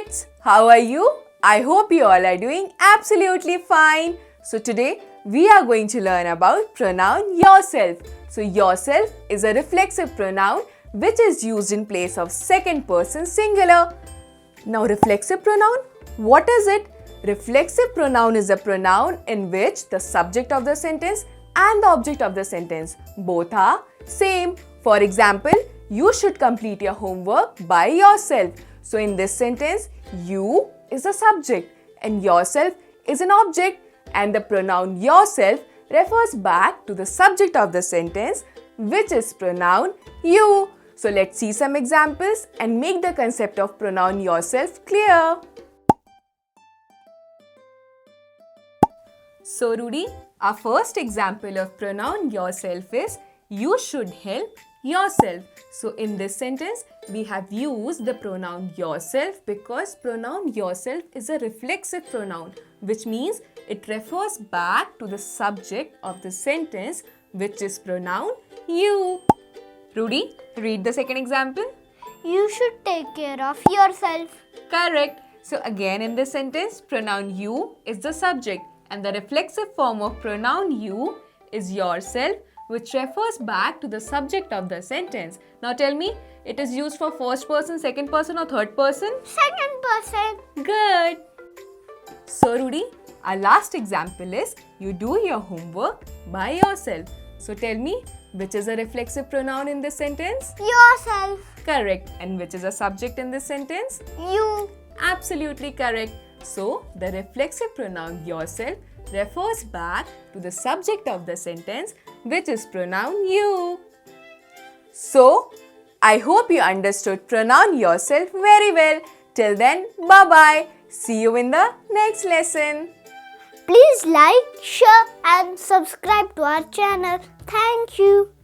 kids, how are you? I hope you all are doing absolutely fine. So today we are going to learn about pronoun yourself. So yourself is a reflexive pronoun which is used in place of second person singular. Now reflexive pronoun, what is it? Reflexive pronoun is a pronoun in which the subject of the sentence and the object of the sentence both are same. For example, you should complete your homework by yourself. So in this sentence, you is the subject and yourself is an object, and the pronoun yourself refers back to the subject of the sentence, which is pronoun you. So let's see some examples and make the concept of pronoun yourself clear. So Rudy, our first example of pronoun yourself is you should help yourself. So in this sentence, we have used the pronoun yourself because pronoun yourself is a reflexive pronoun, which means it refers back to the subject of the sentence, which is pronoun you. Rudy, read the second example. You should take care of yourself. Correct. So again in this sentence, pronoun you is the subject and the reflexive form of pronoun you is yourself, which refers back to the subject of the sentence. Now tell me, it is used for first person, second person or third person? Second person. Good. So Rudy, our last example is you do your homework by yourself. So tell me, which is a reflexive pronoun in this sentence? Yourself. Correct. And which is a subject in this sentence? You. Absolutely correct. So the reflexive pronoun yourself refers back to the subject of the sentence, which is pronoun you. So, I hope you understood pronoun yourself very well. Till then, bye-bye. See you in the next lesson. Please like, share and subscribe to our channel. Thank you.